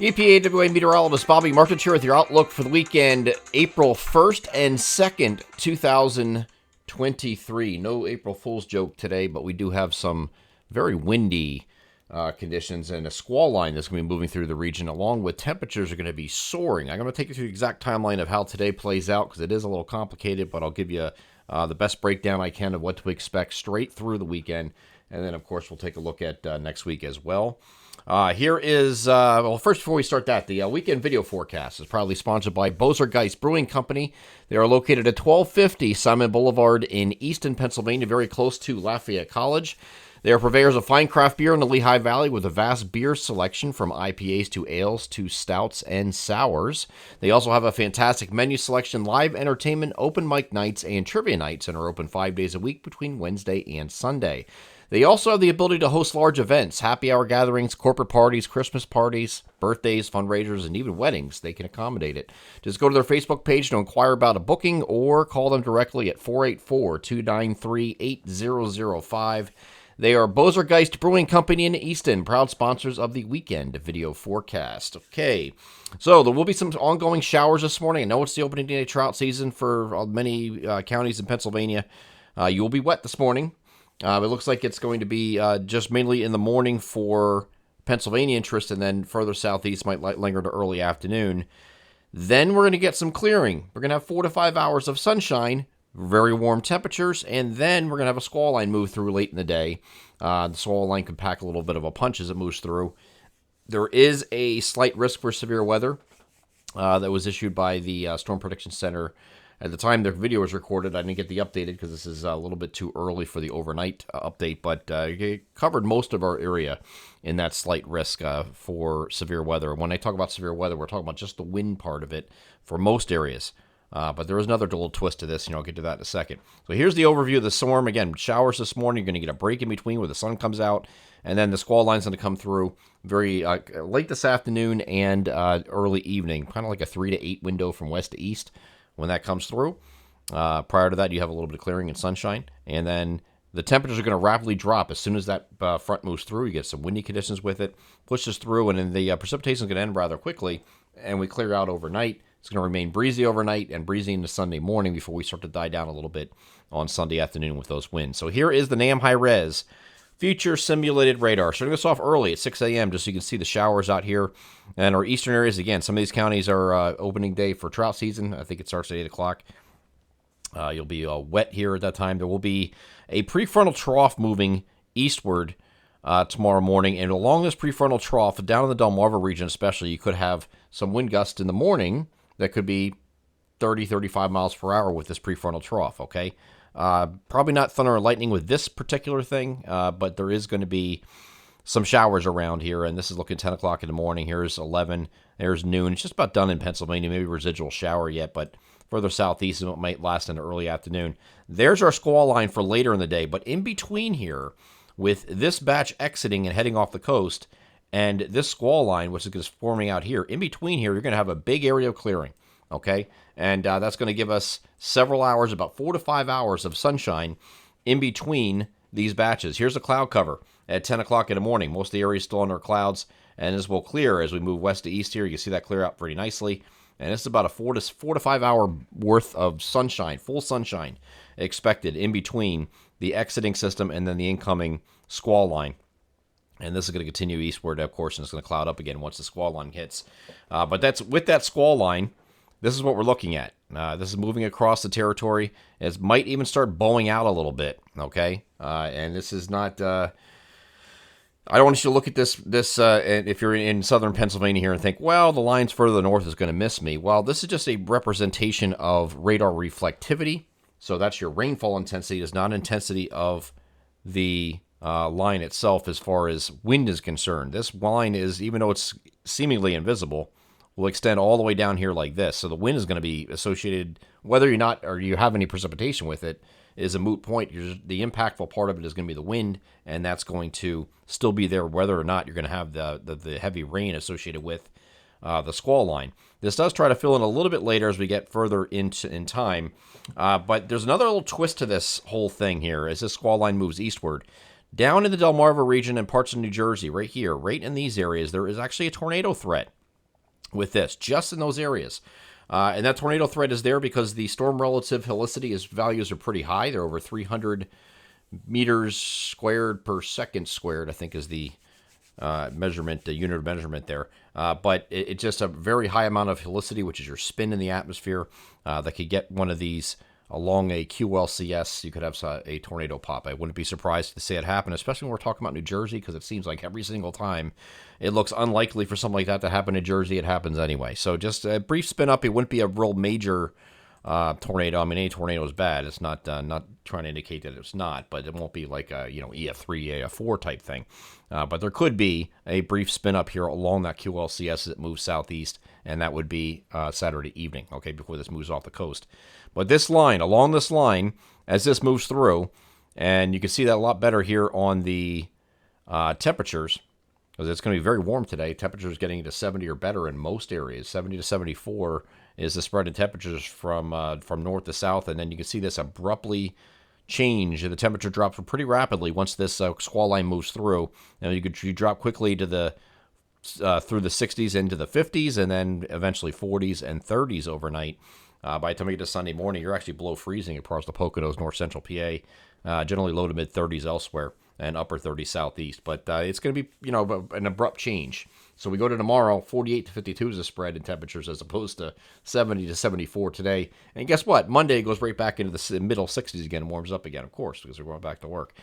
EPAWA meteorologist Bobby Martin here with your outlook for the weekend, April 1st and 2nd, 2023. No April Fool's joke today, but we do have some very windy conditions and a squall line that's going to be moving through the region, along with temperatures are going to be soaring. I'm going to take you through the exact timeline of how today plays out because it is a little complicated, but I'll give you the best breakdown I can of what to expect straight through the weekend. And then, of course, we'll take a look at next week as well. Here is, well, first before we start that, the weekend video forecast is proudly sponsored by Bozer Brewing Company. They are located at 1250 Simon Boulevard in Easton, Pennsylvania, very close to Lafayette College. They are purveyors of fine craft beer in the Lehigh Valley with a vast beer selection from IPAs to ales to stouts and sours. They also have a fantastic menu selection, live entertainment, open mic nights, and trivia nights, and are open 5 days a week between Wednesday and Sunday. They also have the ability to host large events, happy hour gatherings, corporate parties, Christmas parties, birthdays, fundraisers, and even weddings. They can accommodate it. Just go to their Facebook page to inquire about a booking or call them directly at 484-293-8005. They are Bozer Brewing Company in Easton, proud sponsors of the weekend video forecast. Okay, so there will be some ongoing showers this morning. I know it's the opening day of trout season for many counties in Pennsylvania. You will be wet this morning. It looks like it's going to be just mainly in the morning for Pennsylvania interest, and then further southeast might linger to early afternoon. Then we're going to get some clearing. We're going to have 4 to 5 hours of sunshine, very warm temperatures, and then we're going to have a squall line move through late in the day. The squall line can pack a little bit of a punch as it moves through. There is a slight risk for severe weather that was issued by the Storm Prediction Center. At the time the video was recorded, I didn't get the updated because this is a little bit too early for the overnight update, but it covered most of our area in that slight risk for severe weather. When I talk about severe weather, we're talking about just the wind part of it for most areas. But there is another little twist to this, I'll get to that in a second. So here's the overview of the storm. Again, showers this morning. You're going to get a break in between where the sun comes out, and then the squall line's going to come through very late this afternoon and early evening, kind of like a 3 to 8 window from west to east. When that comes through, prior to that, you have a little bit of clearing and sunshine, and then the temperatures are going to rapidly drop as soon as that front moves through. You get some windy conditions with it, pushes through, and then the precipitation is going to end rather quickly, and we clear out overnight. It's going to remain breezy overnight and breezy into Sunday morning before we start to die down a little bit on Sunday afternoon with those winds. So here is the NAM high-res future simulated radar. Starting this off early at 6 a.m. just so you can see the showers out here. And our eastern areas, again, some of these counties are opening day for trout season. I think it starts at 8 o'clock. You'll be wet here at that time. There will be a prefrontal trough moving eastward tomorrow morning. And along this prefrontal trough, down in the Delmarva region especially, you could have some wind gusts in the morning that could be 30, 35 miles per hour with this prefrontal trough, okay? Probably not thunder and lightning with this particular thing, but there is going to be some showers around here, and this is looking 10 o'clock in the morning. Here's 11. There's noon. It's just about done in Pennsylvania. Maybe residual shower yet, but further southeast it might last into early afternoon. There's our squall line for later in the day, but in between here, with this batch exiting and heading off the coast, and this squall line, which is forming out here, in between here, you're going to have a big area of clearing, okay? And that's going to give us several hours, about 4 to 5 hours of sunshine in between these batches. Here's a cloud cover at 10 o'clock in the morning. Most of the area is still under clouds, and this will clear as we move west to east here. You can see that clear out pretty nicely. And it's about a 4 to 5 hour worth of sunshine, full sunshine expected in between the exiting system and then the incoming squall line. And this is going to continue eastward, of course, and it's going to cloud up again once the squall line hits. But that's with that squall line, this is what we're looking at. This is moving across the territory. It might even start bowing out a little bit, okay? And this is not... I don't want you to look at this if you're in southern Pennsylvania here and think, well, the lines further north is going to miss me. Well, this is just a representation of radar reflectivity. So that's your rainfall intensity. It's not intensity of the line itself as far as wind is concerned. This line is, even though it's seemingly invisible, will extend all the way down here like this. So the wind is going to be associated, whether you're not or you have any precipitation with it, is a moot point. The impactful part of it is going to be the wind, and that's going to still be there whether or not you're going to have the heavy rain associated with the squall line. This does try to fill in a little bit later as we get further in time, but there's another little twist to this whole thing here as this squall line moves eastward. Down in the Delmarva region and parts of New Jersey, right here, right in these areas, there is actually a tornado threat. with this, just in those areas. And that tornado threat is there because the storm relative helicity values are pretty high. They're over 300 meters squared per second squared, I think is the measurement, the unit of measurement there. But it's just a very high amount of helicity, which is your spin in the atmosphere, that could get one of these along a QLCS. You could have a tornado pop. I wouldn't be surprised to see it happen, especially when we're talking about New Jersey, because it seems like every single time it looks unlikely for something like that to happen in Jersey. It happens anyway. So just a brief spin up. It wouldn't be a real major tornado. I mean, any tornado is bad. It's not trying to indicate that it's not, but it won't be like a EF3, EF4 type thing. But there could be a brief spin up here along that QLCS as it moves southeast, and that would be Saturday evening, okay, before this moves off the coast. But this line, along this line, as this moves through, and you can see that a lot better here on the temperatures, because it's going to be very warm today. Temperatures getting to 70 or better in most areas. 70 to 74 is the spread in temperatures from north to south, and then you can see this abruptly change. The temperature drops pretty rapidly once this squall line moves through. You drop quickly to the through the 60s into the 50s, and then eventually 40s and 30s overnight. By the time you get to Sunday morning, you're actually below freezing across the Poconos, north central PA. Generally low to mid 30s elsewhere, and upper 30s southeast. But it's going to be an abrupt change. So we go to tomorrow, 48 to 52 is the spread in temperatures as opposed to 70 to 74 today. And guess what? Monday goes right back into the middle 60s again, and warms up again, of course, because we're going back to work.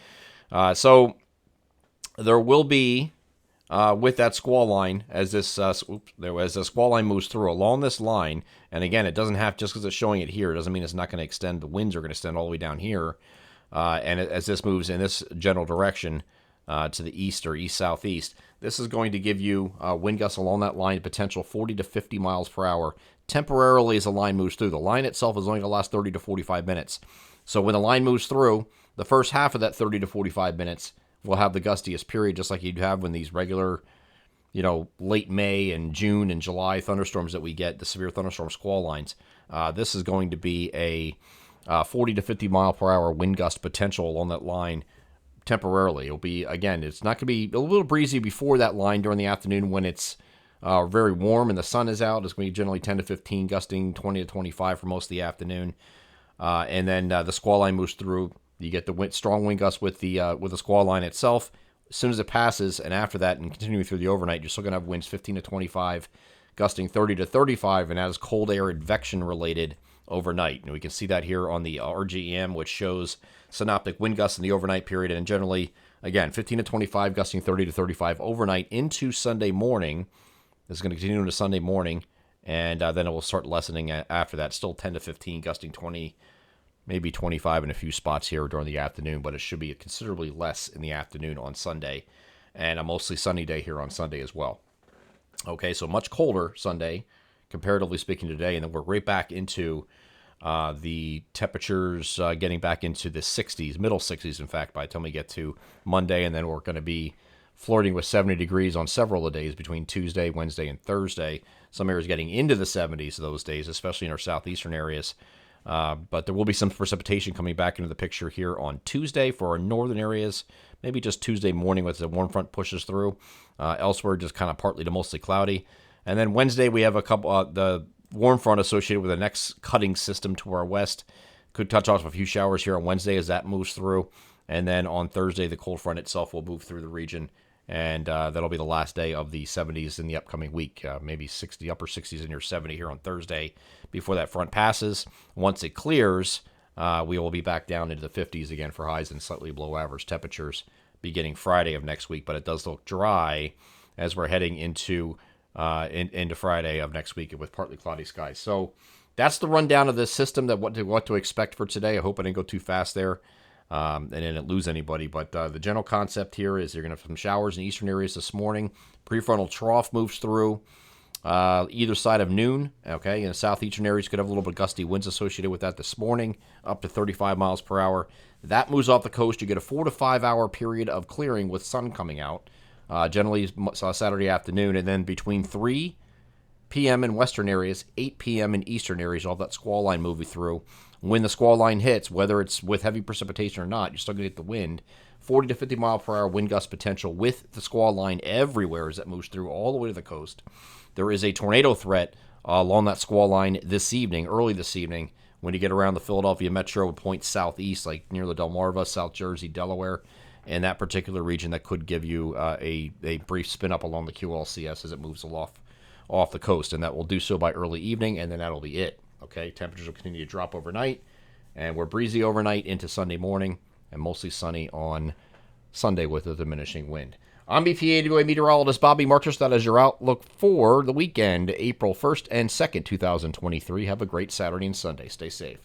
So there will be, with that squall line, as the squall line moves through along this line, and again, it doesn't have, just because it's showing it here, it doesn't mean it's not going to extend. The winds are going to extend all the way down here. And as this moves in this general direction to the east or east-southeast, this is going to give you wind gusts along that line, potential 40 to 50 miles per hour, temporarily as the line moves through. The line itself is only going to last 30 to 45 minutes. So when the line moves through, the first half of that 30 to 45 minutes will have the gustiest period, just like you'd have when these regular, late May and June and July thunderstorms that we get, the severe thunderstorm squall lines. This is going to be a 40 to 50 mile per hour wind gust potential along that line temporarily. It'll be, again, it's not going to be a little breezy before that line during the afternoon when it's very warm and the sun is out. It's going to be generally 10 to 15, gusting 20 to 25 for most of the afternoon. And then the squall line moves through. You get the strong wind gusts with the squall line itself. As soon as it passes, and after that, and continuing through the overnight, you're still going to have winds 15 to 25, gusting 30 to 35, and that is cold air advection related overnight. And we can see that here on the RGEM, which shows synoptic wind gusts in the overnight period, and generally, again, 15 to 25, gusting 30 to 35 overnight into Sunday morning. This is going to continue into Sunday morning, and then it will start lessening after that. Still 10 to 15, gusting 20, maybe 25 in a few spots here during the afternoon, but it should be considerably less in the afternoon on Sunday, and a mostly sunny day here on Sunday as well. Okay, so much colder Sunday, comparatively speaking, today, and then we're right back into the temperatures getting back into the 60s, middle 60s, in fact, by the time we get to Monday, and then we're going to be flirting with 70 degrees on several of the days between Tuesday, Wednesday, and Thursday. Some areas getting into the 70s those days, especially in our southeastern areas. But there will be some precipitation coming back into the picture here on Tuesday for our northern areas, maybe just Tuesday morning as the warm front pushes through. Elsewhere, just kind of partly to mostly cloudy. And then Wednesday, we have a couple, the warm front associated with the next cutting system to our west. Could touch off a few showers here on Wednesday as that moves through. And then on Thursday, the cold front itself will move through the region. And that'll be the last day of the 70s in the upcoming week. Maybe 60, upper 60s and near 70 here on Thursday before that front passes. Once it clears, we will be back down into the 50s again for highs and slightly below average temperatures beginning Friday of next week. But it does look dry as we're heading into Friday of next week with partly cloudy skies. So that's the rundown of this system, that what to expect for today. I hope I didn't go too fast there. And didn't lose anybody, but the general concept here is you're going to have some showers in eastern areas this morning. Prefrontal trough moves through either side of noon. Okay, in the southeastern areas, you could have a little bit of gusty winds associated with that this morning, up to 35 miles per hour. That moves off the coast. You get a 4 to 5 hour period of clearing with sun coming out, generally Saturday afternoon, and then between 3 p.m. in western areas, 8 p.m. in eastern areas, all that squall line moving through. When the squall line hits, whether it's with heavy precipitation or not, you're still going to get the wind 40 to 50 mile per hour wind gust potential with the squall line everywhere as it moves through all the way to the coast. There is a tornado threat along that squall line this evening, early this evening, when you get around the Philadelphia metro, point southeast, like near the Delmarva, South Jersey, Delaware, and that particular region that could give you a brief spin up along the QLCS as it moves off the coast, and that will do so by early evening, and then that'll be it. Okay, temperatures will continue to drop overnight, and we're breezy overnight into Sunday morning, and mostly sunny on Sunday with a diminishing wind. I'm EPAWA meteorologist Bobby Marchus. That is your outlook for the weekend, April 1st and 2nd, 2023. Have a great Saturday and Sunday. Stay safe.